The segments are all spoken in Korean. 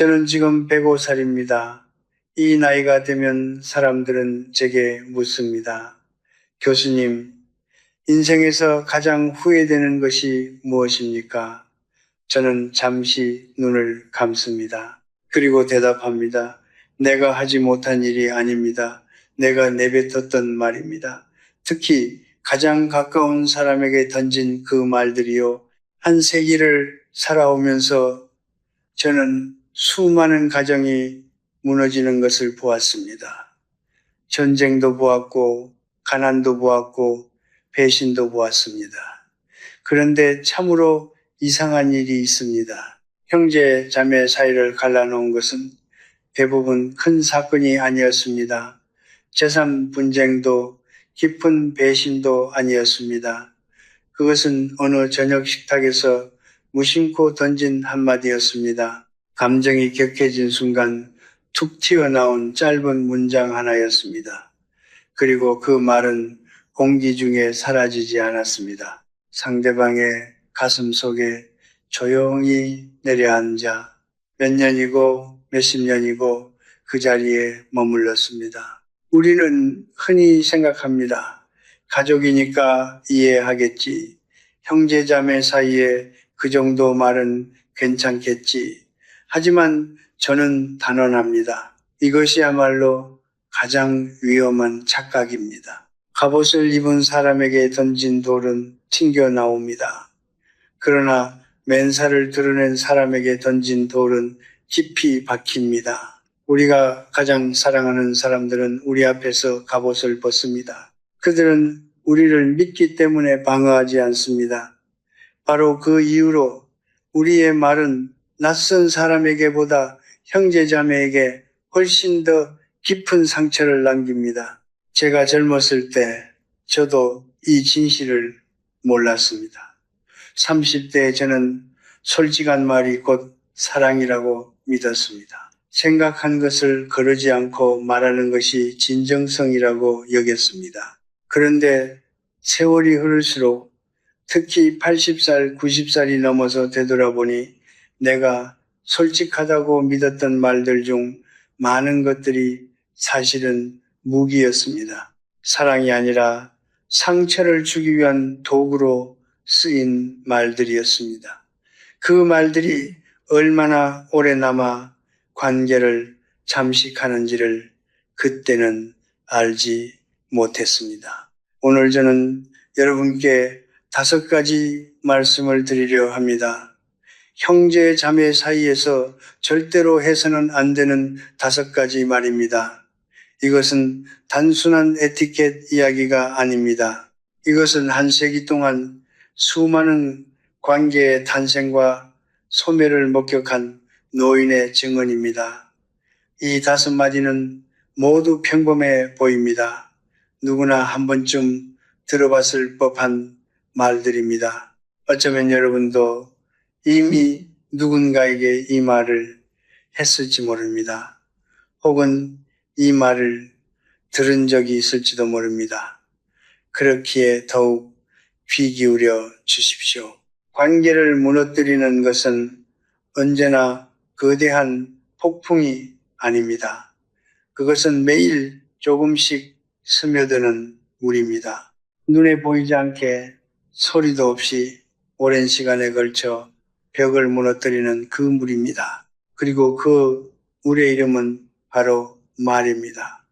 저는 지금 105살입니다. 이 나이가 되면 사람들은 제게 묻습니다. 교수님, 인생에서 가장 후회되는 것이 무엇입니까? 저는 잠시 눈을 감습니다. 그리고 대답합니다. 내가 하지 못한 일이 아닙니다. 내가 내뱉었던 말입니다. 특히 가장 가까운 사람에게 던진 그 말들이요. 한 세기를 살아오면서 저는 수많은 가정이 무너지는 것을 보았습니다. 전쟁도 보았고, 가난도 보았고, 배신도 보았습니다. 그런데 참으로 이상한 일이 있습니다. 형제, 자매 사이를 갈라놓은 것은 대부분 큰 사건이 아니었습니다. 재산 분쟁도 깊은 배신도 아니었습니다. 그것은 어느 저녁 식탁에서 무심코 던진 한마디였습니다. 감정이 격해진 순간 툭 튀어나온 짧은 문장 하나였습니다. 그리고 그 말은 공기 중에 사라지지 않았습니다. 상대방의 가슴 속에 조용히 내려앉아 몇 년이고 몇십 년이고 그 자리에 머물렀습니다. 우리는 흔히 생각합니다. 가족이니까 이해하겠지. 형제자매 사이에 그 정도 말은 괜찮겠지. 하지만 저는 단언합니다. 이것이야말로 가장 위험한 착각입니다. 갑옷을 입은 사람에게 던진 돌은 튕겨 나옵니다. 그러나 맨살을 드러낸 사람에게 던진 돌은 깊이 박힙니다. 우리가 가장 사랑하는 사람들은 우리 앞에서 갑옷을 벗습니다. 그들은 우리를 믿기 때문에 방어하지 않습니다. 바로 그 이유로 우리의 말은 낯선 사람에게보다 형제자매에게 훨씬 더 깊은 상처를 남깁니다. 제가 젊었을 때 저도 이 진실을 몰랐습니다. 30대에 저는 솔직한 말이 곧 사랑이라고 믿었습니다. 생각한 것을 거르지 않고 말하는 것이 진정성이라고 여겼습니다. 그런데 세월이 흐를수록 특히 80살, 90살이 넘어서 되돌아보니 내가 솔직하다고 믿었던 말들 중 많은 것들이 사실은 무기였습니다. 사랑이 아니라 상처를 주기 위한 도구로 쓰인 말들이었습니다. 그 말들이 얼마나 오래 남아 관계를 잠식하는지를 그때는 알지 못했습니다. 오늘 저는 여러분께 5가지 말씀을 드리려 합니다. 형제 자매 사이에서 절대로 해서는 안 되는 5가지 말입니다. 이것은 단순한 에티켓 이야기가 아닙니다. 이것은 한 세기 동안 수많은 관계의 탄생과 소멸을 목격한 노인의 증언입니다. 이 5마디는 모두 평범해 보입니다. 누구나 한 번쯤 들어봤을 법한 말들입니다. 어쩌면 여러분도 이미 누군가에게 이 말을 했을지 모릅니다. 혹은 이 말을 들은 적이 있을지도 모릅니다. 그렇기에 더욱 귀 기울여 주십시오. 관계를 무너뜨리는 것은 언제나 거대한 폭풍이 아닙니다. 그것은 매일 조금씩 스며드는 물입니다. 눈에 보이지 않게 소리도 없이 오랜 시간에 걸쳐 벽을 무너뜨리는 그 물입니다. 그리고 그 물의 이름은 바로 말입니다.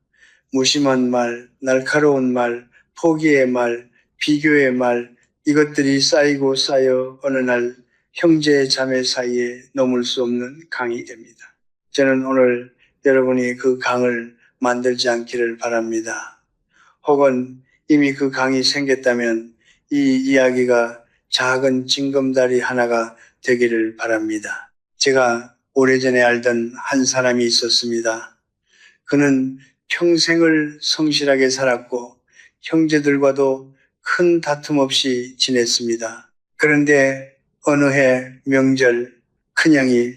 무심한 말, 날카로운 말, 포기의 말, 비교의 말, 이것들이 쌓이고 쌓여 어느 날 형제 자매 사이에 넘을 수 없는 강이 됩니다. 저는 오늘 여러분이 그 강을 만들지 않기를 바랍니다. 혹은 이미 그 강이 생겼다면 이 이야기가 작은 징검다리 하나가 되기를 바랍니다. 제가 오래전에 알던 한 사람이 있었습니다. 그는 평생을 성실하게 살았고 형제들과도 큰 다툼 없이 지냈습니다. 그런데 어느 해 명절 큰형이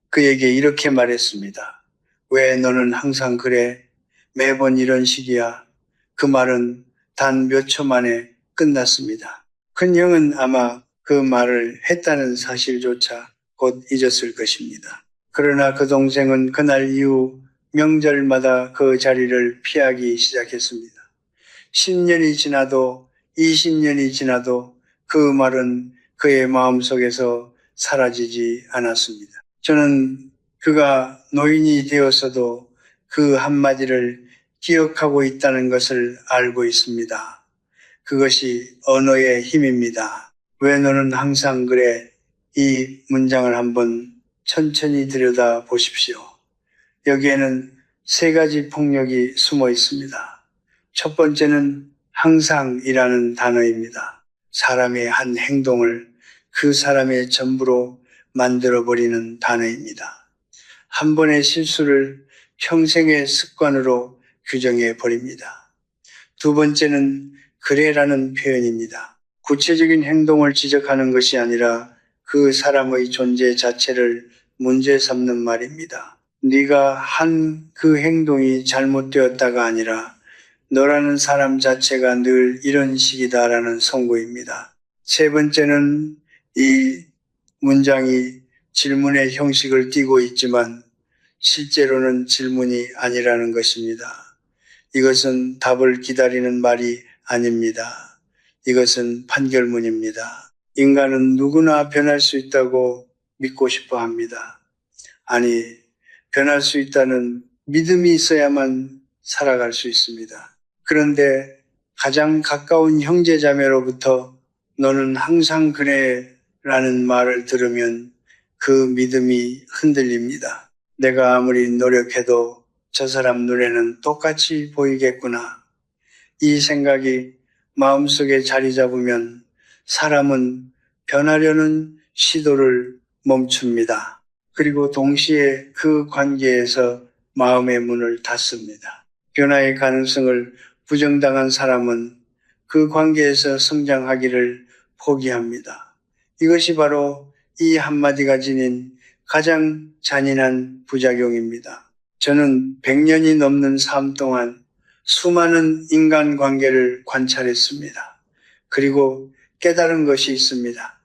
그에게 이렇게 말했습니다. 왜 너는 항상 그래? 매번 이런 식이야. 그 말은 단 몇 초 만에 끝났습니다. 큰형은 아마 그 말을 했다는 사실조차 곧 잊었을 것입니다. 그러나 그 동생은 그날 이후 명절마다 그 자리를 피하기 시작했습니다. 10년이 지나도 20년이 지나도 그 말은 그의 마음속에서 사라지지 않았습니다. 저는 그가 노인이 되어서도 그 한마디를 기억하고 있다는 것을 알고 있습니다. 그것이 언어의 힘입니다. 왜 너는 항상 그래? 이 문장을 한번 천천히 들여다 보십시오. 여기에는 세 가지 폭력이 숨어 있습니다. 첫 번째는 항상이라는 단어입니다. 사람의 한 행동을 그 사람의 전부로 만들어버리는 단어입니다. 한 번의 실수를 평생의 습관으로 규정해 버립니다. 두 번째는 그래라는 표현입니다. 구체적인 행동을 지적하는 것이 아니라 그 사람의 존재 자체를 문제 삼는 말입니다. 네가 한 그 행동이 잘못되었다가 아니라 너라는 사람 자체가 늘 이런 식이다라는 선고입니다. 세 번째는 이 문장이 질문의 형식을 띠고 있지만 실제로는 질문이 아니라는 것입니다. 이것은 답을 기다리는 말이 아닙니다. 이것은 판결문입니다. 인간은 누구나 변할 수 있다고 믿고 싶어 합니다. 아니, 변할 수 있다는 믿음이 있어야만 살아갈 수 있습니다. 그런데 가장 가까운 형제자매로부터 너는 항상 그래 라는 말을 들으면 그 믿음이 흔들립니다. 내가 아무리 노력해도 저 사람 눈에는 똑같이 보이겠구나. 이 생각이 마음속에 자리 잡으면 사람은 변하려는 시도를 멈춥니다. 그리고 동시에 그 관계에서 마음의 문을 닫습니다. 변화의 가능성을 부정당한 사람은 그 관계에서 성장하기를 포기합니다. 이것이 바로 이 한마디가 지닌 가장 잔인한 부작용입니다. 저는 100년이 넘는 삶 동안 수많은 인간관계를 관찰했습니다. 그리고 깨달은 것이 있습니다.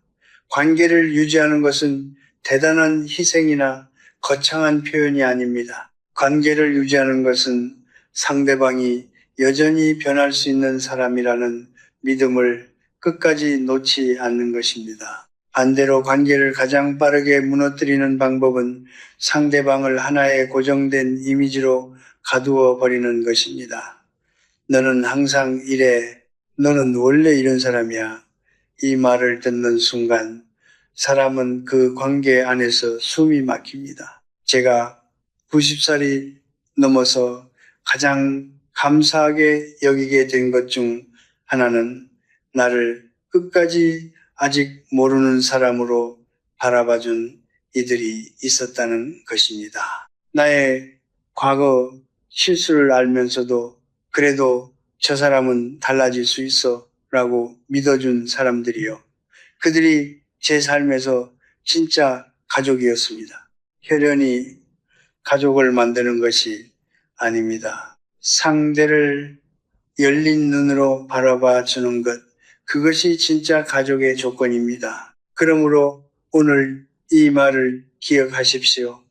관계를 유지하는 것은 대단한 희생이나 거창한 표현이 아닙니다. 관계를 유지하는 것은 상대방이 여전히 변할 수 있는 사람이라는 믿음을 끝까지 놓지 않는 것입니다. 반대로 관계를 가장 빠르게 무너뜨리는 방법은 상대방을 하나의 고정된 이미지로 가두어 버리는 것입니다. 너는 항상 이래. 너는 원래 이런 사람이야. 이 말을 듣는 순간 사람은 그 관계 안에서 숨이 막힙니다. 제가 90살이 넘어서 가장 감사하게 여기게 된 것 중 하나는 나를 끝까지 아직 모르는 사람으로 바라봐준 이들이 있었다는 것입니다. 나의 과거 실수를 알면서도 그래도 저 사람은 달라질 수 있어 라고 믿어준 사람들이요. 그들이 제 삶에서 진짜 가족이었습니다. 혈연이 가족을 만드는 것이 아닙니다. 상대를 열린 눈으로 바라봐 주는 것, 그것이 진짜 가족의 조건입니다. 그러므로 오늘 이 말을 기억하십시오.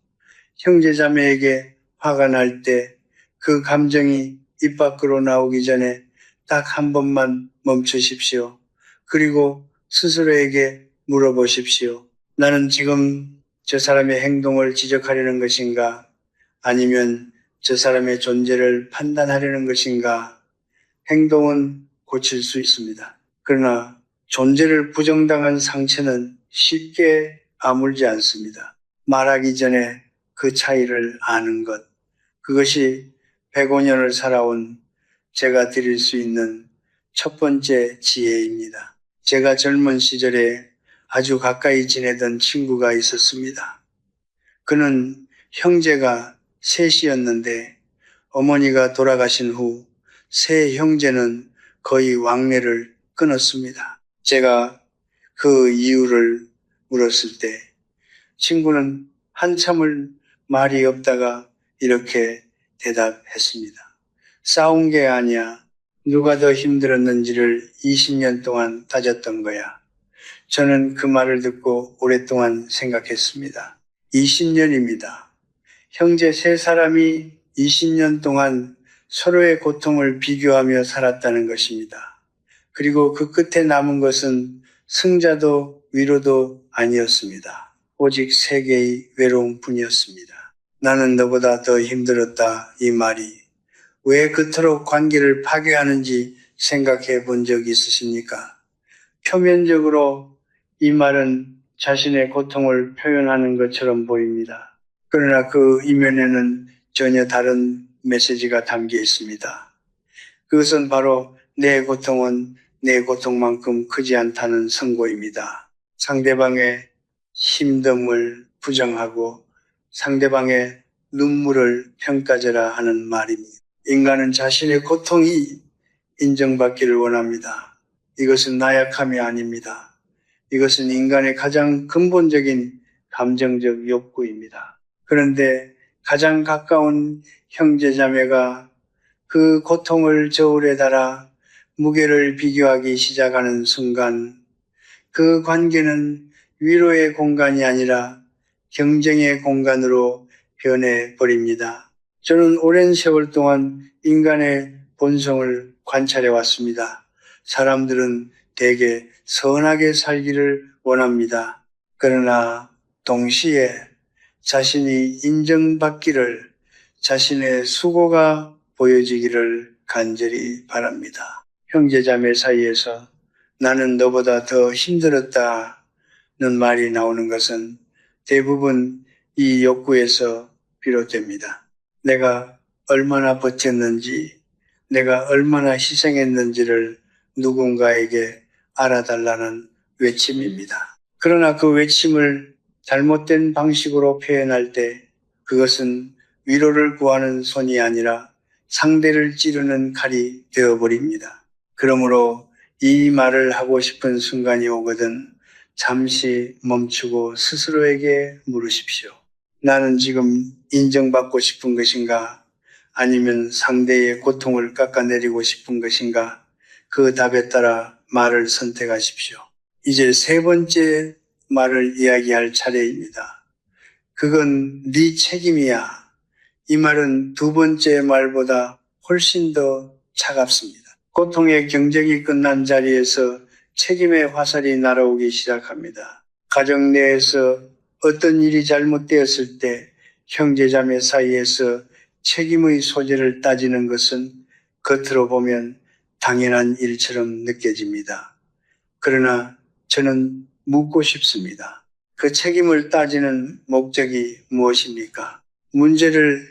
형제자매에게 화가 날 때 그 감정이 입 밖으로 나오기 전에 딱 한 번만 멈추십시오. 그리고 스스로에게 물어보십시오. 나는 지금 저 사람의 행동을 지적하려는 것인가? 아니면 저 사람의 존재를 판단하려는 것인가? 행동은 고칠 수 있습니다. 그러나 존재를 부정당한 상처는 쉽게 아물지 않습니다. 말하기 전에 그 차이를 아는 것. 그것이 105년을 살아온 제가 드릴 수 있는 첫 번째 지혜입니다. 제가 젊은 시절에 아주 가까이 지내던 친구가 있었습니다. 그는 형제가 셋이었는데 어머니가 돌아가신 후 세 형제는 거의 왕래를 끊었습니다. 제가 그 이유를 물었을 때 친구는 한참을 말이 없다가 이렇게 대답했습니다. 싸운 게 아니야. 누가 더 힘들었는지를 20년 동안 따졌던 거야. 저는 그 말을 듣고 오랫동안 생각했습니다. 20년입니다. 형제 세 사람이 20년 동안 서로의 고통을 비교하며 살았다는 것입니다. 그리고 그 끝에 남은 것은 승자도 위로도 아니었습니다. 오직 세계의 외로움뿐이었습니다. 나는 너보다 더 힘들었다, 이 말이 왜 그토록 관계를 파괴하는지 생각해 본 적 있으십니까? 표면적으로 이 말은 자신의 고통을 표현하는 것처럼 보입니다. 그러나 그 이면에는 전혀 다른 메시지가 담겨 있습니다. 그것은 바로 내 고통은 내 고통만큼 크지 않다는 선고입니다. 상대방의 힘듦을 부정하고 상대방의 눈물을 평가제라 하는 말입니다. 인간은 자신의 고통이 인정받기를 원합니다. 이것은 나약함이 아닙니다. 이것은 인간의 가장 근본적인 감정적 욕구입니다. 그런데 가장 가까운 형제자매가 그 고통을 저울에 달아 무게를 비교하기 시작하는 순간 그 관계는 위로의 공간이 아니라 경쟁의 공간으로 변해버립니다. 저는 오랜 세월 동안 인간의 본성을 관찰해 왔습니다. 사람들은 대개 선하게 살기를 원합니다. 그러나 동시에 자신이 인정받기를, 자신의 수고가 보여지기를 간절히 바랍니다. 형제자매 사이에서 나는 너보다 더 힘들었다는 말이 나오는 것은 대부분 이 욕구에서 비롯됩니다. 내가 얼마나 버텼는지, 내가 얼마나 희생했는지를 누군가에게 알아달라는 외침입니다. 그러나 그 외침을 잘못된 방식으로 표현할 때 그것은 위로를 구하는 손이 아니라 상대를 찌르는 칼이 되어버립니다. 그러므로 이 말을 하고 싶은 순간이 오거든 잠시 멈추고 스스로에게 물으십시오. 나는 지금 인정받고 싶은 것인가? 아니면 상대의 고통을 깎아내리고 싶은 것인가? 그 답에 따라 말을 선택하십시오. 이제 세 번째 말을 이야기할 차례입니다. 그건 네 책임이야. 이 말은 두 번째 말보다 훨씬 더 차갑습니다. 고통의 경쟁이 끝난 자리에서 책임의 화살이 날아오기 시작합니다. 가정 내에서 어떤 일이 잘못되었을 때 형제자매 사이에서 책임의 소재를 따지는 것은 겉으로 보면 당연한 일처럼 느껴집니다. 그러나 저는 묻고 싶습니다. 그 책임을 따지는 목적이 무엇입니까? 문제를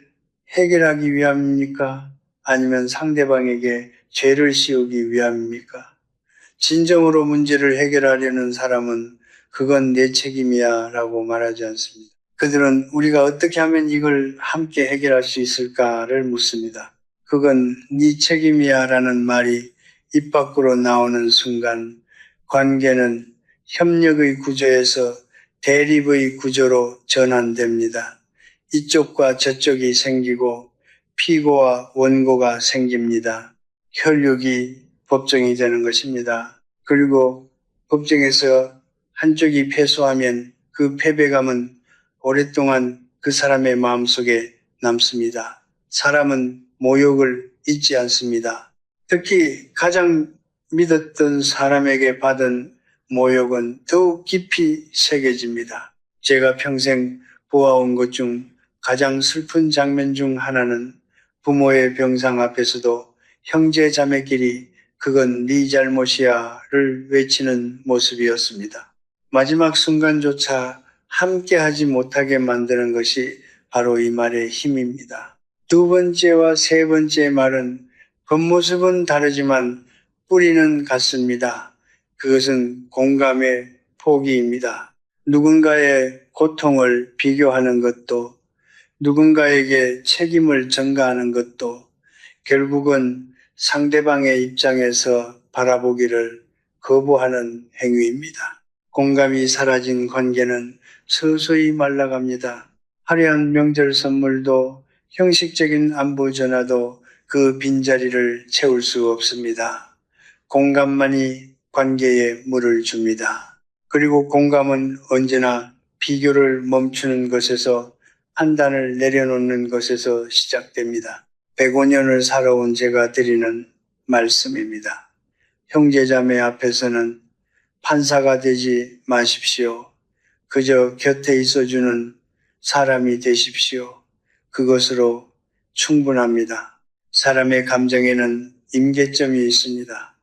해결하기 위함입니까? 아니면 상대방에게 죄를 씌우기 위함입니까? 진정으로 문제를 해결하려는 사람은 그건 내 책임이야 라고 말하지 않습니다. 그들은 우리가 어떻게 하면 이걸 함께 해결할 수 있을까를 묻습니다. 그건 네 책임이야 라는 말이 입 밖으로 나오는 순간 관계는 협력의 구조에서 대립의 구조로 전환됩니다. 이쪽과 저쪽이 생기고 피고와 원고가 생깁니다. 혈육이 법정이 되는 것입니다. 그리고 법정에서 한쪽이 패소하면 그 패배감은 오랫동안 그 사람의 마음속에 남습니다. 사람은 모욕을 잊지 않습니다. 특히 가장 믿었던 사람에게 받은 모욕은 더욱 깊이 새겨집니다. 제가 평생 보아온 것 중 가장 슬픈 장면 중 하나는 부모의 병상 앞에서도 형제 자매끼리 그건 네 잘못이야를 외치는 모습이었습니다. 마지막 순간조차 함께하지 못하게 만드는 것이 바로 이 말의 힘입니다. 두 번째와 세 번째 말은 겉모습은 다르지만 뿌리는 같습니다. 그것은 공감의 포기입니다. 누군가의 고통을 비교하는 것도 누군가에게 책임을 전가하는 것도 결국은 상대방의 입장에서 바라보기를 거부하는 행위입니다. 공감이 사라진 관계는 서서히 말라갑니다. 화려한 명절 선물도 형식적인 안부 전화도 그 빈자리를 채울 수 없습니다. 공감만이 관계에 물을 줍니다. 그리고 공감은 언제나 비교를 멈추는 것에서 판단을 내려놓는 것에서 시작됩니다. 105년을 살아온 제가 드리는 말씀입니다. 형제자매 앞에서는 판사가 되지 마십시오. 그저 곁에 있어주는 사람이 되십시오. 그것으로 충분합니다. 사람의 감정에는 임계점이 있습니다.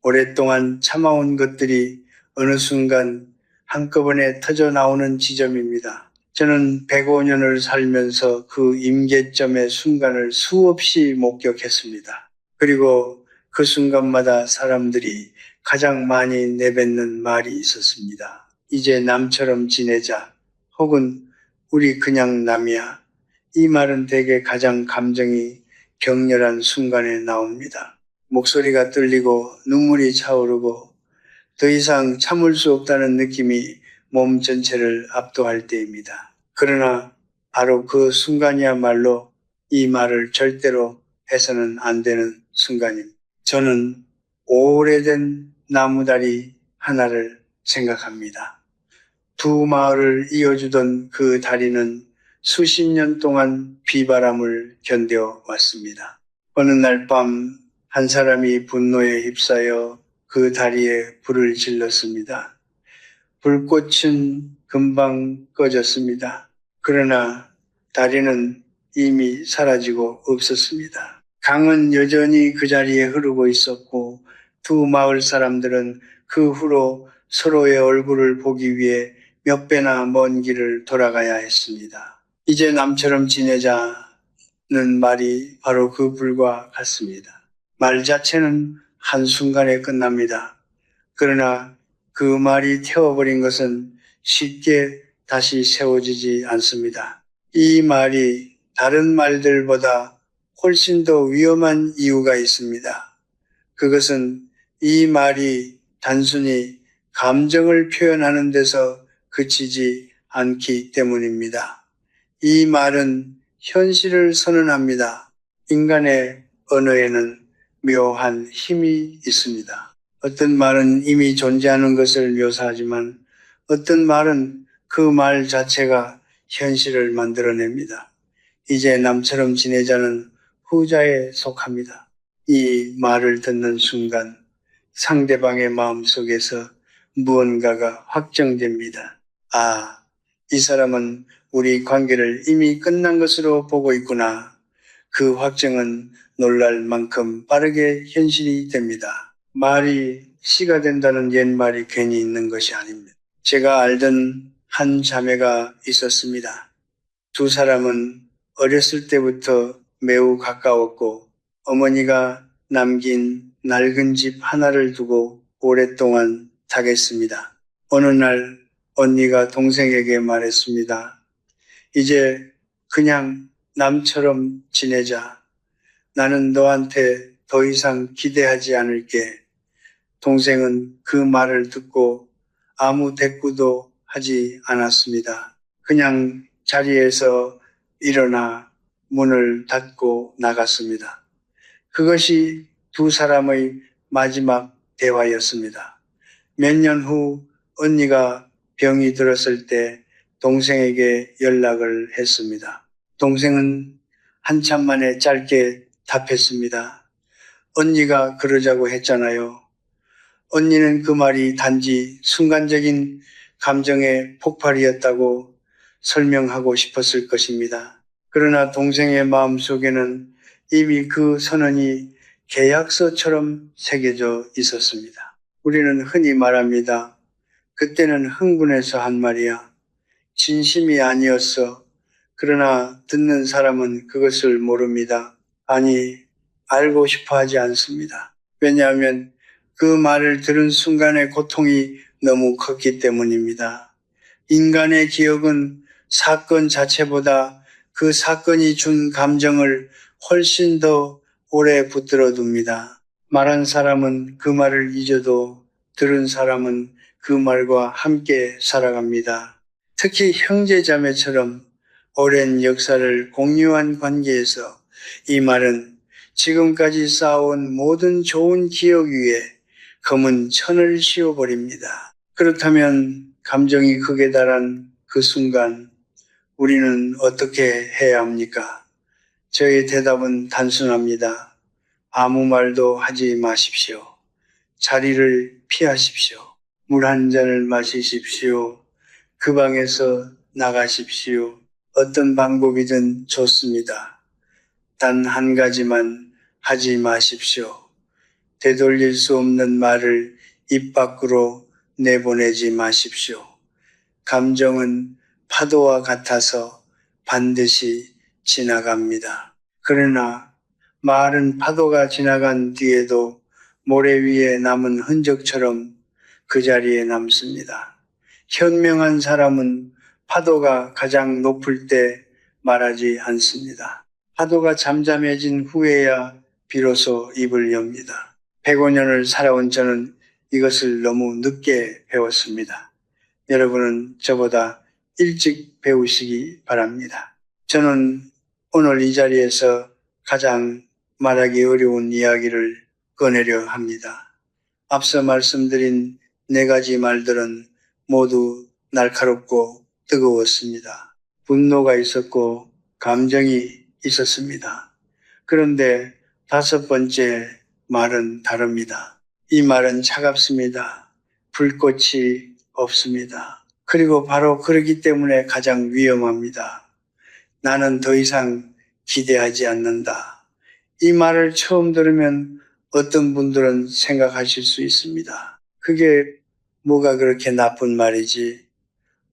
오랫동안 참아온 것들이 어느 순간 한꺼번에 터져 나오는 지점입니다. 저는 105년을 살면서 그 임계점의 순간을 수없이 목격했습니다. 그리고 그 순간마다 사람들이 가장 많이 내뱉는 말이 있었습니다. 이제 남처럼 지내자, 혹은 우리 그냥 남이야. 이 말은 대개 가장 감정이 격렬한 순간에 나옵니다. 목소리가 떨리고 눈물이 차오르고 더 이상 참을 수 없다는 느낌이 몸 전체를 압도할 때입니다. 그러나 바로 그 순간이야말로 이 말을 절대로 해서는 안 되는 순간입니다. 저는 오래된 나무다리 하나를 생각합니다. 두 마을을 이어주던 그 다리는 수십 년 동안 비바람을 견뎌왔습니다. 어느 날 밤 한 사람이 분노에 휩싸여 그 다리에 불을 질렀습니다. 불꽃은 금방 꺼졌습니다. 그러나 다리는 이미 사라지고 없었습니다. 강은 여전히 그 자리에 흐르고 있었고 두 마을 사람들은 그 후로 서로의 얼굴을 보기 위해 몇 배나 먼 길을 돌아가야 했습니다. 이제 남처럼 지내자는 말이 바로 그 불과 같습니다. 말 자체는 한순간에 끝납니다. 그러나 그 말이 태워버린 것은 쉽게 다시 세워지지 않습니다. 이 말이 다른 말들보다 훨씬 더 위험한 이유가 있습니다. 그것은 이 말이 단순히 감정을 표현하는 데서 그치지 않기 때문입니다. 이 말은 현실을 선언합니다. 인간의 언어에는 묘한 힘이 있습니다. 어떤 말은 이미 존재하는 것을 묘사하지만 어떤 말은 그 말 자체가 현실을 만들어냅니다. 이제 남처럼 지내자는 후자에 속합니다. 이 말을 듣는 순간 상대방의 마음속에서 무언가가 확정됩니다. 아, 이 사람은 우리 관계를 이미 끝난 것으로 보고 있구나. 그 확정은 놀랄 만큼 빠르게 현실이 됩니다. 말이 씨가 된다는 옛말이 괜히 있는 것이 아닙니다. 제가 알던 한 자매가 있었습니다. 두 사람은 어렸을 때부터 매우 가까웠고 어머니가 남긴 낡은 집 하나를 두고 오랫동안 타겠습니다. 어느 날 언니가 동생에게 말했습니다. 이제 그냥 남처럼 지내자. 나는 너한테 더 이상 기대하지 않을게. 동생은 그 말을 듣고 아무 대꾸도 하지 않았습니다. 그냥 자리에서 일어나 문을 닫고 나갔습니다. 그것이 두 사람의 마지막 대화였습니다. 몇 년 후 언니가 병이 들었을 때 동생에게 연락을 했습니다. 동생은 한참 만에 짧게 답했습니다. 언니가 그러자고 했잖아요. 언니는 그 말이 단지 순간적인 감정의 폭발이었다고 설명하고 싶었을 것입니다. 그러나 동생의 마음속에는 이미 그 선언이 계약서처럼 새겨져 있었습니다. 우리는 흔히 말합니다. 그때는 흥분해서 한 말이야. 진심이 아니었어. 그러나 듣는 사람은 그것을 모릅니다. 아니, 알고 싶어 하지 않습니다. 왜냐하면 그 말을 들은 순간의 고통이 너무 컸기 때문입니다. 인간의 기억은 사건 자체보다 그 사건이 준 감정을 훨씬 더 오래 붙들어 둡니다. 말한 사람은 그 말을 잊어도 들은 사람은 그 말과 함께 살아갑니다. 특히 형제자매처럼 오랜 역사를 공유한 관계에서 이 말은 지금까지 쌓아온 모든 좋은 기억 위에 검은 천을 씌워버립니다. 그렇다면 감정이 극에 달한 그 순간 우리는 어떻게 해야 합니까? 저의 대답은 단순합니다. 아무 말도 하지 마십시오. 자리를 피하십시오. 물 한 잔을 마시십시오. 그 방에서 나가십시오. 어떤 방법이든 좋습니다. 단 한 가지만 하지 마십시오. 되돌릴 수 없는 말을 입 밖으로 내보내지 마십시오. 감정은 파도와 같아서 반드시 지나갑니다. 그러나 말은 파도가 지나간 뒤에도 모래 위에 남은 흔적처럼 그 자리에 남습니다. 현명한 사람은 파도가 가장 높을 때 말하지 않습니다. 파도가 잠잠해진 후에야 비로소 입을 엽니다. 105년을 살아온 저는 이것을 너무 늦게 배웠습니다. 여러분은 저보다 일찍 배우시기 바랍니다. 저는 오늘 이 자리에서 가장 말하기 어려운 이야기를 꺼내려 합니다. 앞서 말씀드린 4가지 말들은 모두 날카롭고 뜨거웠습니다. 분노가 있었고 감정이 있었습니다. 그런데 5번째 말은 다릅니다. 이 말은 차갑습니다. 불꽃이 없습니다. 그리고 바로 그렇기 때문에 가장 위험합니다. 나는 더 이상 기대하지 않는다. 이 말을 처음 들으면 어떤 분들은 생각하실 수 있습니다. 그게 뭐가 그렇게 나쁜 말이지?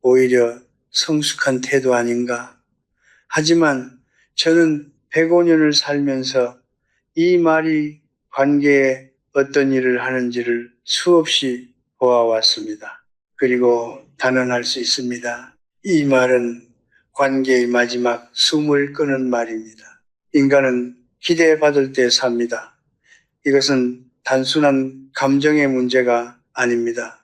오히려 성숙한 태도 아닌가? 하지만 저는 105년을 살면서 이 말이 관계에 어떤 일을 하는지를 수없이 보아왔습니다. 그리고 단언할 수 있습니다. 이 말은 관계의 마지막 숨을 끄는 말입니다. 인간은 기대받을 때 삽니다. 이것은 단순한 감정의 문제가 아닙니다.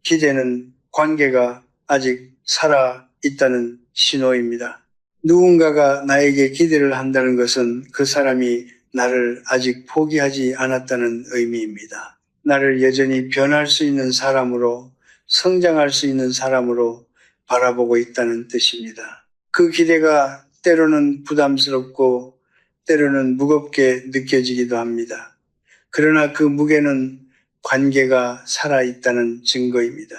기대는 관계가 아직 살아 있다는 신호입니다. 누군가가 나에게 기대를 한다는 것은 그 사람이 나를 아직 포기하지 않았다는 의미입니다. 나를 여전히 변할 수 있는 사람으로, 성장할 수 있는 사람으로 바라보고 있다는 뜻입니다. 그 기대가 때로는 부담스럽고 때로는 무겁게 느껴지기도 합니다. 그러나 그 무게는 관계가 살아있다는 증거입니다.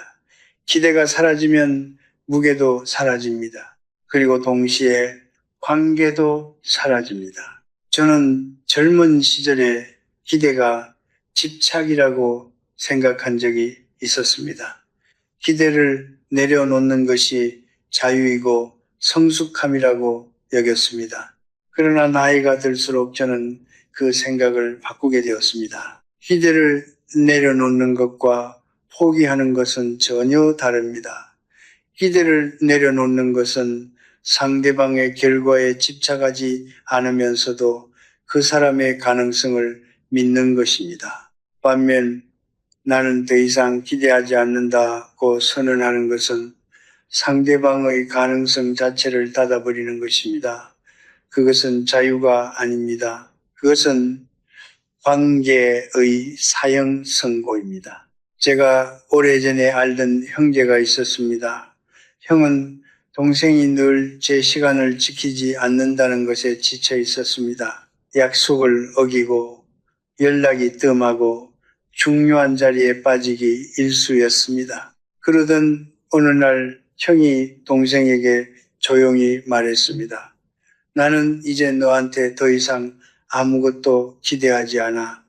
기대가 사라지면 무게도 사라집니다. 그리고 동시에 관계도 사라집니다. 저는 젊은 시절에 기대가 집착이라고 생각한 적이 있었습니다. 기대를 내려놓는 것이 자유이고 성숙함이라고 여겼습니다. 그러나 나이가 들수록 저는 그 생각을 바꾸게 되었습니다. 기대를 내려놓는 것과 포기하는 것은 전혀 다릅니다. 기대를 내려놓는 것은 상대방의 결과에 집착하지 않으면서도 그 사람의 가능성을 믿는 것입니다. 반면 나는 더 이상 기대하지 않는다고 선언하는 것은 상대방의 가능성 자체를 닫아버리는 것입니다. 그것은 자유가 아닙니다. 그것은 관계의 사형 선고입니다. 제가 오래전에 알던 형제가 있었습니다. 형은 동생이 늘 제 시간을 지키지 않는다는 것에 지쳐 있었습니다. 약속을 어기고 연락이 뜸하고 중요한 자리에 빠지기 일쑤였습니다. 그러던 어느 날 형이 동생에게 조용히 말했습니다. 나는 이제 너한테 더 이상 아무것도 기대하지 않아.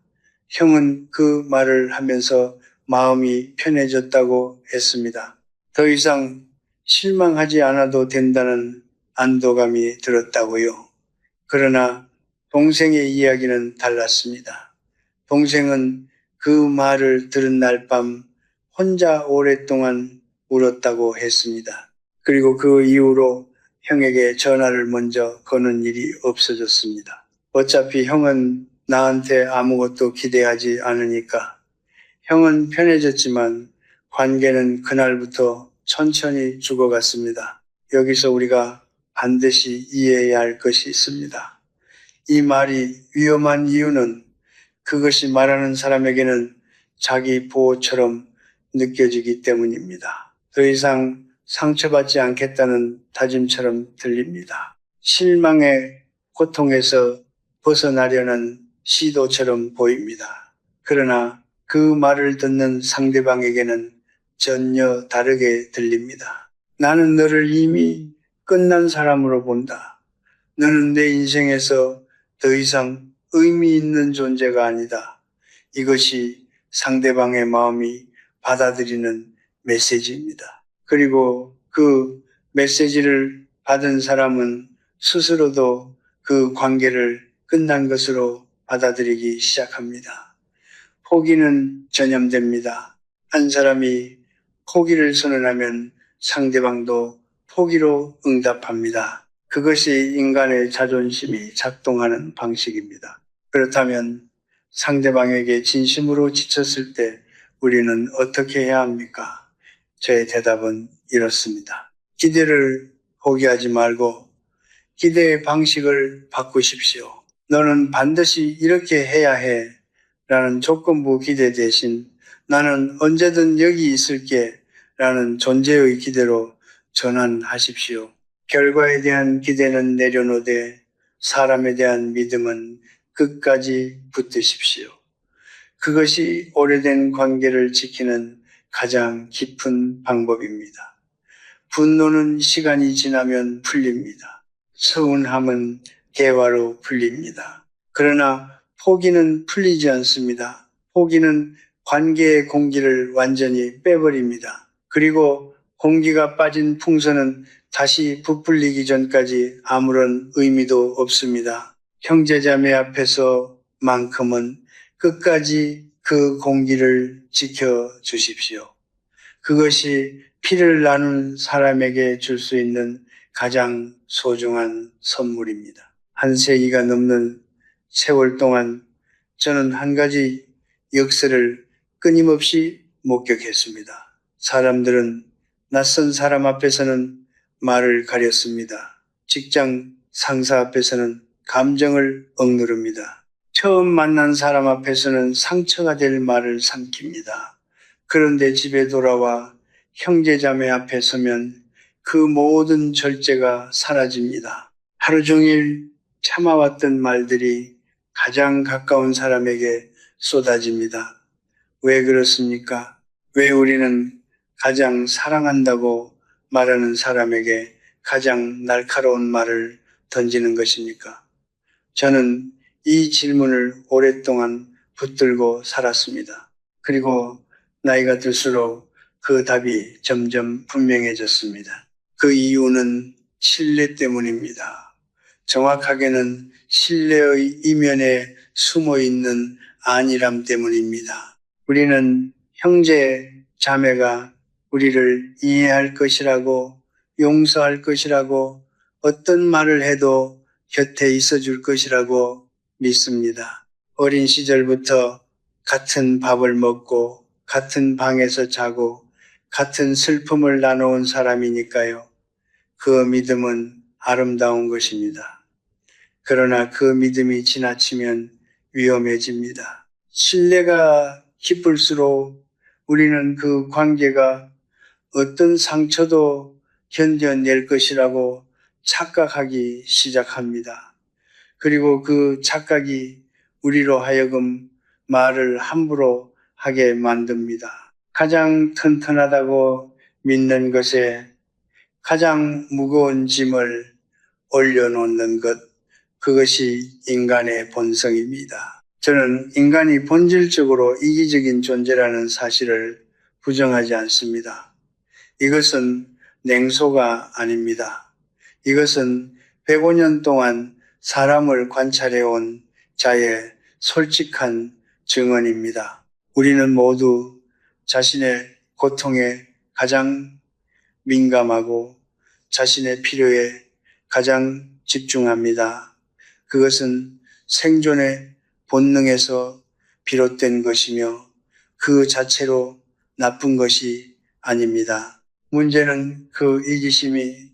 형은 그 말을 하면서 마음이 편해졌다고 했습니다. 더 이상 실망하지 않아도 된다는 안도감이 들었다고요. 그러나 동생의 이야기는 달랐습니다. 동생은 그 말을 들은 날 밤 혼자 오랫동안 울었다고 했습니다. 그리고 그 이후로 형에게 전화를 먼저 거는 일이 없어졌습니다. 어차피 형은 나한테 아무것도 기대하지 않으니까. 형은 편해졌지만 관계는 그날부터 천천히 죽어갔습니다. 여기서 우리가 반드시 이해해야 할 것이 있습니다. 이 말이 위험한 이유는 그것이 말하는 사람에게는 자기 보호처럼 느껴지기 때문입니다. 더 이상 상처받지 않겠다는 다짐처럼 들립니다. 실망의 고통에서 벗어나려는 시도처럼 보입니다. 그러나 그 말을 듣는 상대방에게는 전혀 다르게 들립니다. 나는 너를 이미 끝난 사람으로 본다. 너는 내 인생에서 더 이상 의미 있는 존재가 아니다. 이것이 상대방의 마음이 받아들이는 메시지입니다. 그리고 그 메시지를 받은 사람은 스스로도 그 관계를 끝난 것으로 받아들이기 시작합니다. 포기는 전염됩니다. 한 사람이 포기를 선언하면 상대방도 포기로 응답합니다. 그것이 인간의 자존심이 작동하는 방식입니다. 그렇다면 상대방에게 진심으로 지쳤을 때 우리는 어떻게 해야 합니까? 저의 대답은 이렇습니다. 기대를 포기하지 말고 기대의 방식을 바꾸십시오. 너는 반드시 이렇게 해야 해 라는 조건부 기대 대신 나는 언제든 여기 있을게 라는 존재의 기대로 전환하십시오. 결과에 대한 기대는 내려놓되 사람에 대한 믿음은 끝까지 붙드십시오. 그것이 오래된 관계를 지키는 가장 깊은 방법입니다. 분노는 시간이 지나면 풀립니다. 서운함은 대화로 풀립니다. 그러나 포기는 풀리지 않습니다. 포기는 관계의 공기를 완전히 빼버립니다. 그리고 공기가 빠진 풍선은 다시 부풀리기 전까지 아무런 의미도 없습니다. 형제자매 앞에서만큼은 끝까지 그 공기를 지켜주십시오. 그것이 피를 나눈 사람에게 줄 수 있는 가장 소중한 선물입니다. 한 세기가 넘는 세월 동안 저는 한 가지 역사를 끊임없이 목격했습니다. 사람들은 낯선 사람 앞에서는 말을 가렸습니다. 직장 상사 앞에서는 감정을 억누릅니다. 처음 만난 사람 앞에서는 상처가 될 말을 삼킵니다. 그런데 집에 돌아와 형제자매 앞에 서면 그 모든 절제가 사라집니다. 하루 종일 참아왔던 말들이 가장 가까운 사람에게 쏟아집니다. 왜 그렇습니까? 왜 우리는 가장 사랑한다고 말하는 사람에게 가장 날카로운 말을 던지는 것입니까? 저는 이 질문을 오랫동안 붙들고 살았습니다. 그리고 나이가 들수록 그 답이 점점 분명해졌습니다. 그 이유는 신뢰 때문입니다. 정확하게는 신뢰의 이면에 숨어 있는 안일함 때문입니다. 우리는 형제, 자매가 우리를 이해할 것이라고, 용서할 것이라고, 어떤 말을 해도 곁에 있어 줄 것이라고 믿습니다. 어린 시절부터 같은 밥을 먹고, 같은 방에서 자고, 같은 슬픔을 나눠온 사람이니까요. 그 믿음은 아름다운 것입니다. 그러나 그 믿음이 지나치면 위험해집니다. 신뢰가 깊을수록 우리는 그 관계가 어떤 상처도 견뎌낼 것이라고 착각하기 시작합니다. 그리고 그 착각이 우리로 하여금 말을 함부로 하게 만듭니다. 가장 튼튼하다고 믿는 것에 가장 무거운 짐을 올려놓는 것, 그것이 인간의 본성입니다. 저는 인간이 본질적으로 이기적인 존재라는 사실을 부정하지 않습니다. 이것은 냉소가 아닙니다. 이것은 105년 동안 사람을 관찰해온 자의 솔직한 증언입니다. 우리는 모두 자신의 고통에 가장 민감하고 자신의 필요에 가장 집중합니다. 그것은 생존의 본능에서 비롯된 것이며 그 자체로 나쁜 것이 아닙니다. 문제는 그 이기심이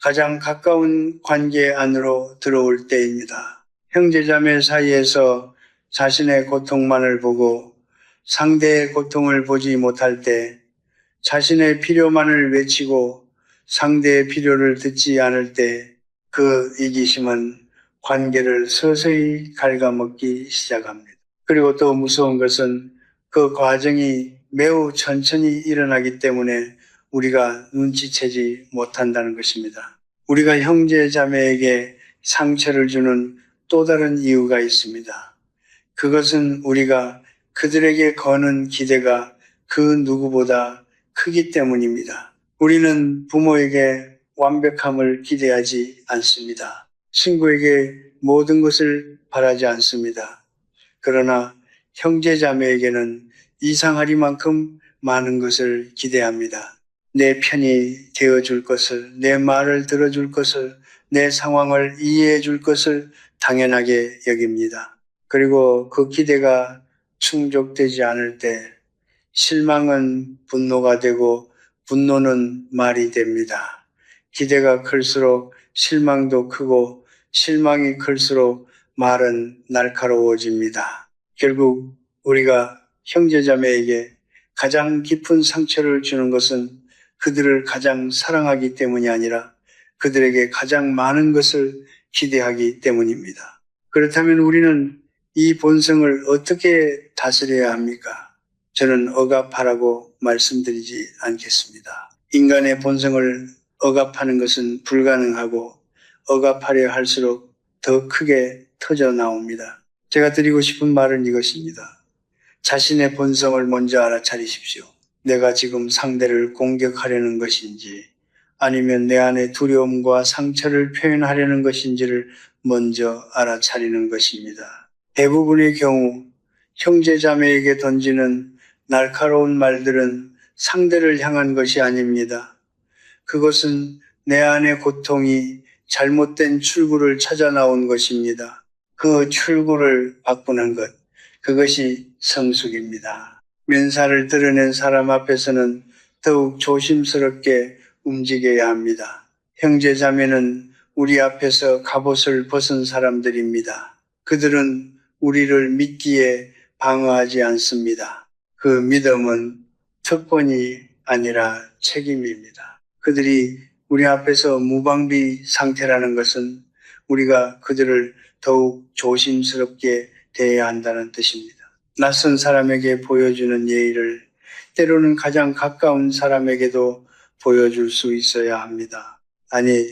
가장 가까운 관계 안으로 들어올 때입니다. 형제자매 사이에서 자신의 고통만을 보고 상대의 고통을 보지 못할 때 자신의 필요만을 외치고 상대의 필요를 듣지 않을 때 그 이기심은 관계를 서서히 갉아먹기 시작합니다. 그리고 또 무서운 것은 그 과정이 매우 천천히 일어나기 때문에 우리가 눈치채지 못한다는 것입니다. 우리가 형제 자매에게 상처를 주는 또 다른 이유가 있습니다. 그것은 우리가 그들에게 거는 기대가 그 누구보다 크기 때문입니다. 우리는 부모에게 완벽함을 기대하지 않습니다. 친구에게 모든 것을 바라지 않습니다. 그러나 형제 자매에게는 이상하리만큼 많은 것을 기대합니다. 내 편이 되어줄 것을, 내 말을 들어줄 것을, 내 상황을 이해해줄 것을 당연하게 여깁니다. 그리고 그 기대가 충족되지 않을 때 실망은 분노가 되고 분노는 말이 됩니다. 기대가 클수록 실망도 크고 실망이 클수록 말은 날카로워집니다. 결국 우리가 형제자매에게 가장 깊은 상처를 주는 것은 그들을 가장 사랑하기 때문이 아니라 그들에게 가장 많은 것을 기대하기 때문입니다. 그렇다면 우리는 이 본성을 어떻게 다스려야 합니까? 저는 억압하라고 말씀드리지 않겠습니다. 인간의 본성을 억압하는 것은 불가능하고 억압하려 할수록 더 크게 터져 나옵니다. 제가 드리고 싶은 말은 이것입니다. 자신의 본성을 먼저 알아차리십시오. 내가 지금 상대를 공격하려는 것인지 아니면 내 안에 두려움과 상처를 표현하려는 것인지를 먼저 알아차리는 것입니다. 대부분의 경우 형제자매에게 던지는 날카로운 말들은 상대를 향한 것이 아닙니다. 그것은 내 안의 고통이 잘못된 출구를 찾아 나온 것입니다. 그 출구를 바꾸는 것, 그것이 성숙입니다. 면사를 드러낸 사람 앞에서는 더욱 조심스럽게 움직여야 합니다. 형제자매는 우리 앞에서 갑옷을 벗은 사람들입니다. 그들은 우리를 믿기에 방어하지 않습니다. 그 믿음은 특권이 아니라 책임입니다. 그들이 우리 앞에서 무방비 상태라는 것은 우리가 그들을 더욱 조심스럽게 대해야 한다는 뜻입니다. 낯선 사람에게 보여주는 예의를 때로는 가장 가까운 사람에게도 보여줄 수 있어야 합니다. 아니,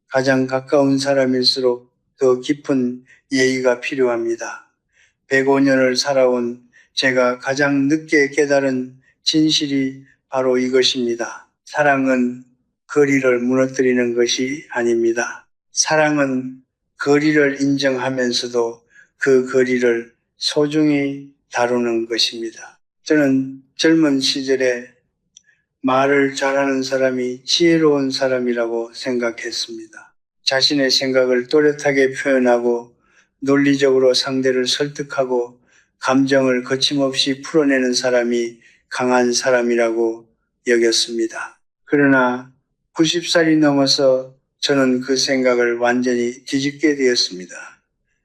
가장 가까운 사람일수록 더 깊은 예의가 필요합니다. 105년을 살아온 제가 가장 늦게 깨달은 진실이 바로 이것입니다. 사랑은 거리를 무너뜨리는 것이 아닙니다. 사랑은 거리를 인정하면서도 그 거리를 소중히 다루는 것입니다. 저는 젊은 시절에 말을 잘하는 사람이 지혜로운 사람이라고 생각했습니다. 자신의 생각을 또렷하게 표현하고 논리적으로 상대를 설득하고 감정을 거침없이 풀어내는 사람이 강한 사람이라고 여겼습니다. 그러나 90살이 넘어서 저는 그 생각을 완전히 뒤집게 되었습니다.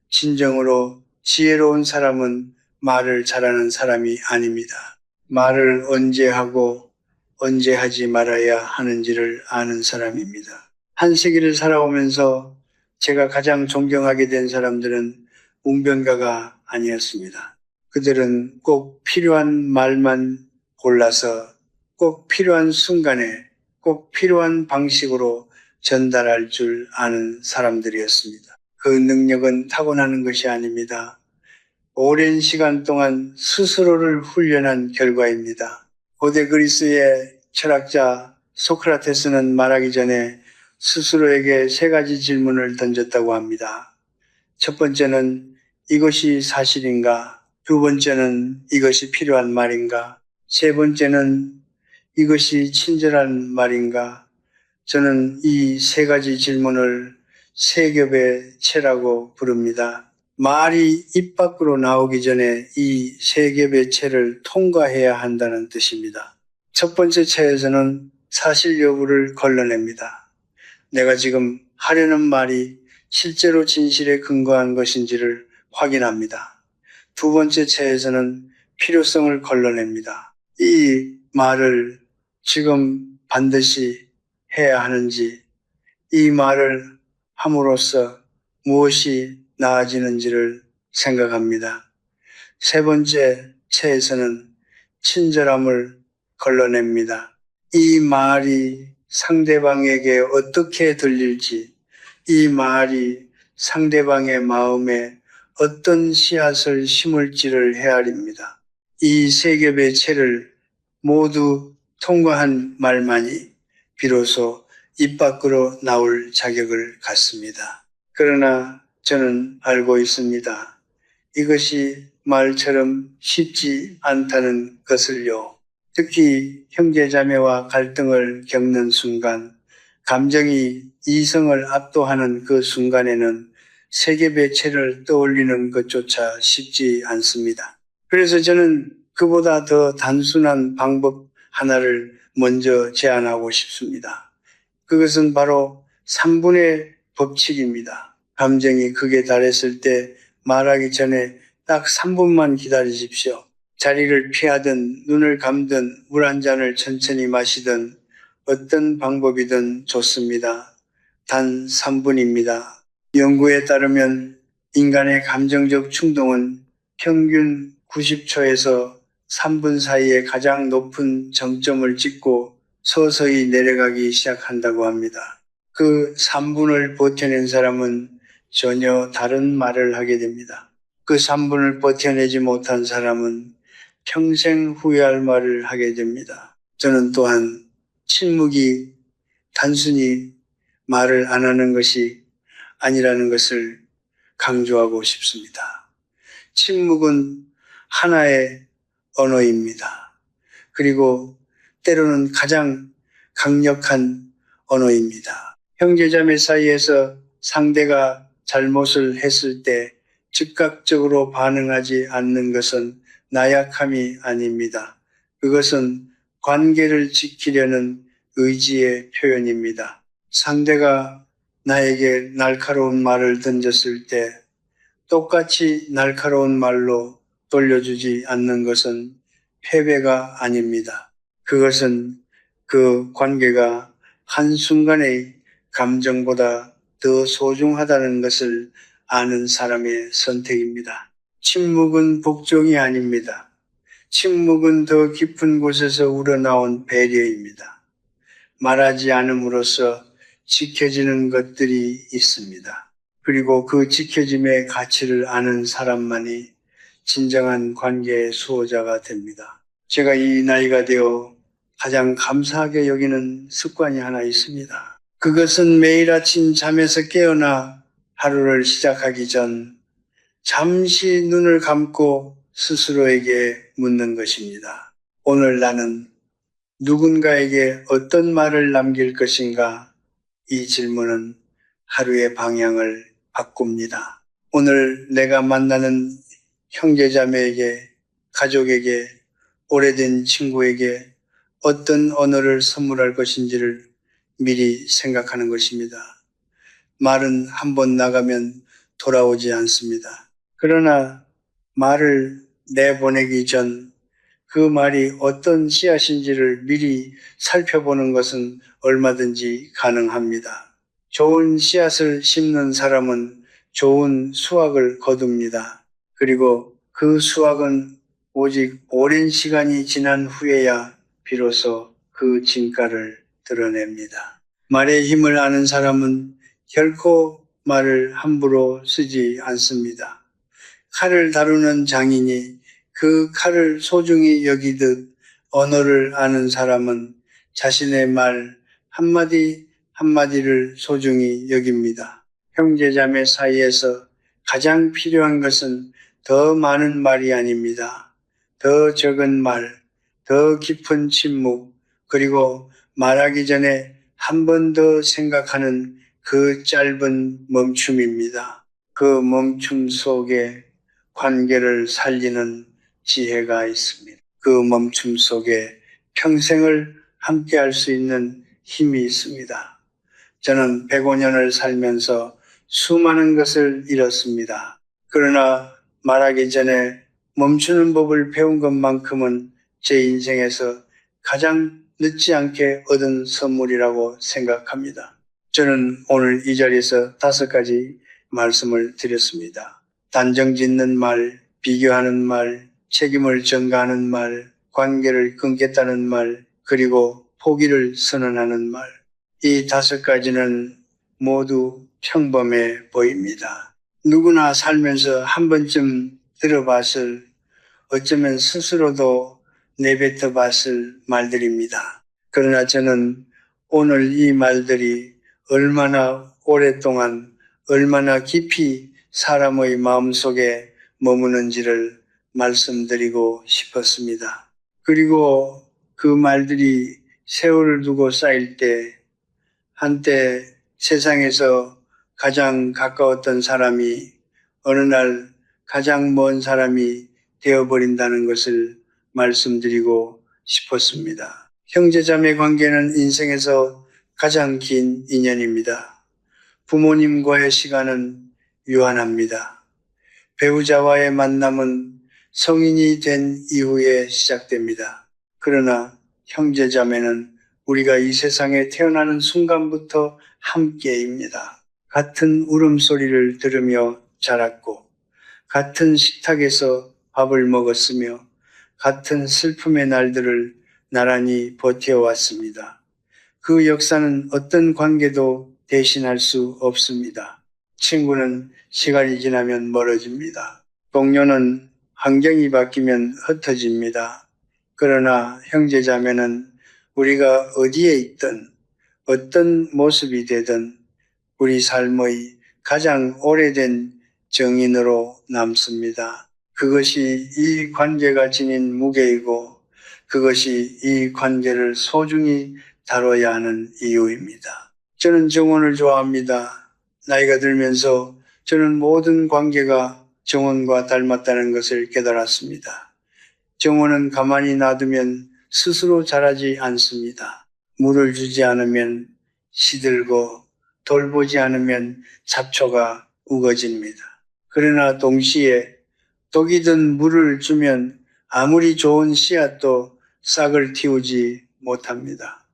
진정으로 지혜로운 사람은 말을 잘하는 사람이 아닙니다. 말을 언제 하고 언제 하지 말아야 하는지를 아는 사람입니다. 한 세기를 살아오면서 제가 가장 존경하게 된 사람들은 웅변가가 아니었습니다. 그들은 꼭 필요한 말만 골라서 꼭 필요한 순간에 꼭 필요한 방식으로 전달할 줄 아는 사람들이었습니다. 그 능력은 타고나는 것이 아닙니다. 오랜 시간 동안 스스로를 훈련한 결과입니다. 고대 그리스의 철학자 소크라테스는 말하기 전에 스스로에게 3가지 질문을 던졌다고 합니다. 첫 번째는 이것이 사실인가? 두 번째는 이것이 필요한 말인가? 세 번째는 이것이 친절한 말인가? 저는 이 3가지 질문을 3겹의 채라고 부릅니다. 말이 입 밖으로 나오기 전에 이 3겹의 채를 통과해야 한다는 뜻입니다. 첫 번째 채에서는 사실 여부를 걸러냅니다. 내가 지금 하려는 말이 실제로 진실에 근거한 것인지를 확인합니다. 두 번째 채에서는 필요성을 걸러냅니다. 이 말을 지금 반드시 해야 하는지, 이 말을 함으로써 무엇이 나아지는지를 생각합니다. 세 번째 체에서는 친절함을 걸러냅니다. 이 말이 상대방에게 어떻게 들릴지, 이 말이 상대방의 마음에 어떤 씨앗을 심을지를 헤아립니다. 이 세 겹의 채를 모두 통과한 말만이 비로소 입 밖으로 나올 자격을 갖습니다. 그러나 저는 알고 있습니다. 이것이 말처럼 쉽지 않다는 것을요. 특히 형제자매와 갈등을 겪는 순간, 감정이 이성을 압도하는 그 순간에는 세계배체를 떠올리는 것조차 쉽지 않습니다. 그래서 저는 그보다 더 단순한 방법 하나를 먼저 제안하고 싶습니다. 그것은 바로 3분의 법칙입니다. 감정이 극에 달했을 때 말하기 전에 딱 3분만 기다리십시오. 자리를 피하든 눈을 감든 물 한 잔을 천천히 마시든 어떤 방법이든 좋습니다. 단 3분입니다. 연구에 따르면 인간의 감정적 충동은 평균 90초에서 3분 사이에 가장 높은 정점을 찍고 서서히 내려가기 시작한다고 합니다. 그 3분을 버텨낸 사람은 전혀 다른 말을 하게 됩니다. 그 3분을 버텨내지 못한 사람은 평생 후회할 말을 하게 됩니다. 저는 또한 침묵이 단순히 말을 안 하는 것이 아니라는 것을 강조하고 싶습니다. 침묵은 하나의 언어입니다. 그리고 때로는 가장 강력한 언어입니다. 형제자매 사이에서 상대가 잘못을 했을 때 즉각적으로 반응하지 않는 것은 나약함이 아닙니다. 그것은 관계를 지키려는 의지의 표현입니다. 상대가 나에게 날카로운 말을 던졌을 때 똑같이 날카로운 말로 돌려주지 않는 것은 패배가 아닙니다. 그것은 그 관계가 한순간의 감정보다 더 소중하다는 것을 아는 사람의 선택입니다. 침묵은 복종이 아닙니다. 침묵은 더 깊은 곳에서 우러나온 배려입니다. 말하지 않음으로써 지켜지는 것들이 있습니다. 그리고 그 지켜짐의 가치를 아는 사람만이 진정한 관계의 수호자가 됩니다. 제가 이 나이가 되어 가장 감사하게 여기는 습관이 하나 있습니다. 그것은 매일 아침 잠에서 깨어나 하루를 시작하기 전 잠시 눈을 감고 스스로에게 묻는 것입니다. 오늘 나는 누군가에게 어떤 말을 남길 것인가? 이 질문은 하루의 방향을 바꿉니다. 오늘 내가 만나는 형제자매에게, 가족에게, 오래된 친구에게 어떤 언어를 선물할 것인지를 미리 생각하는 것입니다. 말은 한 번 나가면 돌아오지 않습니다. 그러나 말을 내보내기 전 그 말이 어떤 씨앗인지를 미리 살펴보는 것은 얼마든지 가능합니다. 좋은 씨앗을 심는 사람은 좋은 수확을 거둡니다. 그리고 그 수확은 오직 오랜 시간이 지난 후에야 비로소 그 진가를 드러냅니다. 말의 힘을 아는 사람은 결코 말을 함부로 쓰지 않습니다. 칼을 다루는 장인이 그 칼을 소중히 여기듯 언어를 아는 사람은 자신의 말 한마디 한마디를 소중히 여깁니다. 형제자매 사이에서 가장 필요한 것은 더 많은 말이 아닙니다. 더 적은 말, 더 깊은 침묵, 그리고 말하기 전에 한 번 더 생각하는 그 짧은 멈춤입니다. 그 멈춤 속에 관계를 살리는 지혜가 있습니다. 그 멈춤 속에 평생을 함께 할 수 있는 힘이 있습니다. 저는 105년을 살면서 수많은 것을 잃었습니다. 그러나 말하기 전에 멈추는 법을 배운 것만큼은 제 인생에서 가장 늦지 않게 얻은 선물이라고 생각합니다. 저는 오늘 이 자리에서 5가지 말씀을 드렸습니다. 단정 짓는 말, 비교하는 말, 책임을 전가하는 말, 관계를 끊겠다는 말, 그리고 포기를 선언하는 말. 이 5가지는 모두 평범해 보입니다. 누구나 살면서 한 번쯤 들어봤을, 어쩌면 스스로도 내뱉어 봤을 말들입니다. 그러나 저는 오늘 이 말들이 얼마나 오랫동안, 얼마나 깊이 사람의 마음속에 머무는지를 말씀드리고 싶었습니다. 그리고 그 말들이 세월을 두고 쌓일 때, 한때 세상에서 가장 가까웠던 사람이 어느 날 가장 먼 사람이 되어버린다는 것을 말씀드리고 싶었습니다. 형제자매 관계는 인생에서 가장 긴 인연입니다. 부모님과의 시간은 유한합니다. 배우자와의 만남은 성인이 된 이후에 시작됩니다. 그러나 형제자매는 우리가 이 세상에 태어나는 순간부터 함께입니다. 같은 울음소리를 들으며 자랐고, 같은 식탁에서 밥을 먹었으며, 같은 슬픔의 날들을 나란히 버텨왔습니다. 그 역사는 어떤 관계도 대신할 수 없습니다. 친구는 시간이 지나면 멀어집니다. 동료는 환경이 바뀌면 흩어집니다. 그러나 형제자매는 우리가 어디에 있든 어떤 모습이 되든 우리 삶의 가장 오래된 정인으로 남습니다. 그것이 이 관계가 지닌 무게이고 그것이 이 관계를 소중히 다뤄야 하는 이유입니다. 저는 정원을 좋아합니다. 나이가 들면서 저는 모든 관계가 정원과 닮았다는 것을 깨달았습니다. 정원은 가만히 놔두면 스스로 자라지 않습니다. 물을 주지 않으면 시들고 돌보지 않으면 잡초가 우거집니다. 그러나 동시에 독이 든 물을 주면 아무리 좋은 씨앗도 싹을 틔우지 못합니다.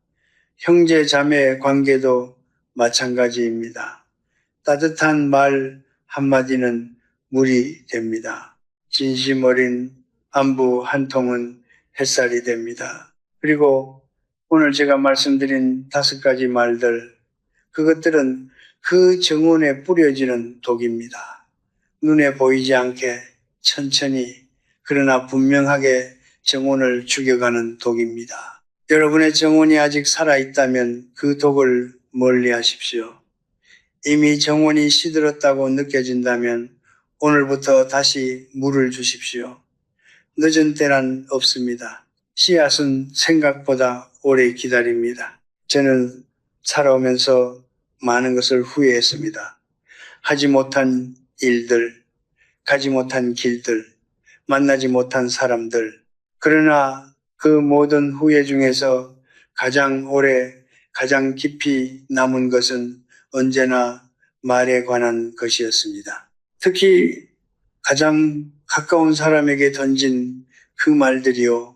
형제 자매 관계도 마찬가지입니다. 따뜻한 말 한마디는 물이 됩니다. 진심 어린 안부 한 통은 햇살이 됩니다. 그리고 오늘 제가 말씀드린 5가지 말들, 그것들은 그 정원에 뿌려지는 독입니다. 눈에 보이지 않게 천천히 그러나 분명하게 정원을 죽여가는 독입니다. 여러분의 정원이 아직 살아있다면 그 독을 멀리 하십시오. 이미 정원이 시들었다고 느껴진다면 오늘부터 다시 물을 주십시오. 늦은 때란 없습니다. 씨앗은 생각보다 오래 기다립니다. 저는 살아오면서 많은 것을 후회했습니다. 하지 못한 일들, 가지 못한 길들, 만나지 못한 사람들. 그러나 그 모든 후회 중에서 가장 오래, 가장 깊이 남은 것은 언제나 말에 관한 것이었습니다. 특히 가장 가까운 사람에게 던진 그 말들이요.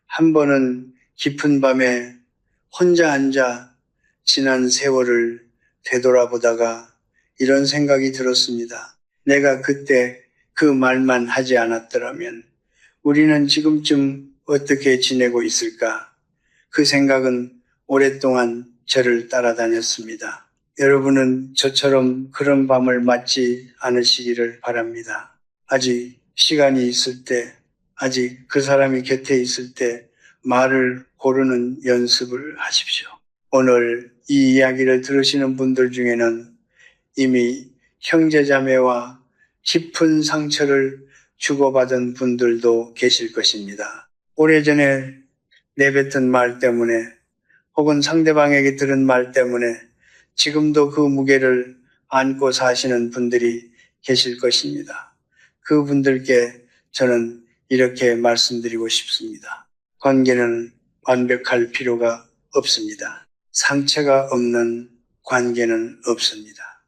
한 번은 깊은 밤에 혼자 앉아 지난 세월을 되돌아보다가 이런 생각이 들었습니다. 내가 그때 그 말만 하지 않았더라면 우리는 지금쯤 어떻게 지내고 있을까? 그 생각은 오랫동안 저를 따라다녔습니다. 여러분은 저처럼 그런 밤을 맞지 않으시기를 바랍니다. 아직 시간이 있을 때, 아직 그 사람이 곁에 있을 때 말을 고르는 연습을 하십시오. 오늘 이 이야기를 들으시는 분들 중에는 이미 형제자매와 깊은 상처를 주고받은 분들도 계실 것입니다. 오래전에 내뱉은 말 때문에 혹은 상대방에게 들은 말 때문에 지금도 그 무게를 안고 사시는 분들이 계실 것입니다. 그분들께 저는 이렇게 말씀드리고 싶습니다. 관계는 완벽할 필요가 없습니다. 상처가 없는 관계는 없습니다.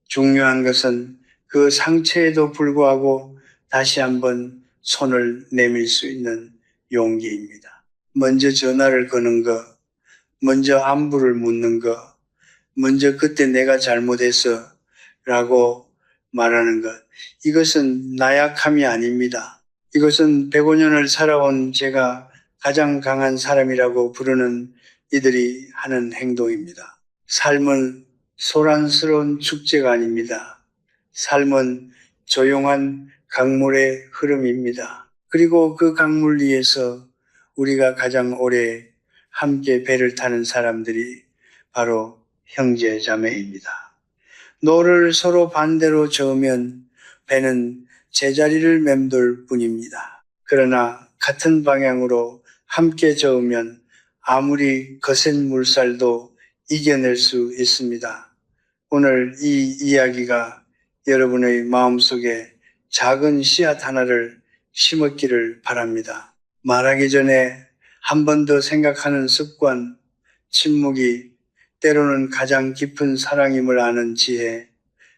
중요한 것은 그 상처에도 불구하고 다시 한번 손을 내밀 수 있는 용기입니다. 먼저 전화를 거는 것, 먼저 안부를 묻는 것, 먼저 그때 내가 잘못했어 라고 말하는 것. 이것은 나약함이 아닙니다. 이것은 105년을 살아온 제가 가장 강한 사람이라고 부르는 이들이 하는 행동입니다. 삶은 소란스러운 축제가 아닙니다. 삶은 조용한 강물의 흐름입니다. 그리고 그 강물 위에서 우리가 가장 오래 함께 배를 타는 사람들이 바로 형제 자매입니다. 노를 서로 반대로 저으면 배는 제자리를 맴돌 뿐입니다. 그러나 같은 방향으로 함께 저으면 아무리 거센 물살도 이겨낼 수 있습니다. 오늘 이 이야기가 여러분의 마음속에 작은 씨앗 하나를 심었기를 바랍니다. 말하기 전에 한 번 더 생각하는 습관, 침묵이 때로는 가장 깊은 사랑임을 아는 지혜,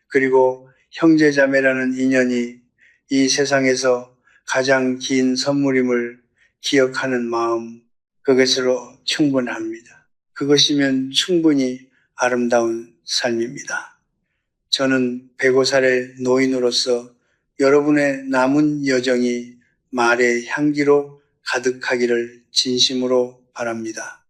그리고 형제자매라는 인연이 이 세상에서 가장 긴 선물임을 기억하는 마음, 그것으로 충분합니다. 그것이면 충분히 아름다운 삶입니다. 저는 105살의 노인으로서 여러분의 남은 여정이 말의 향기로 가득하기를 진심으로 바랍니다.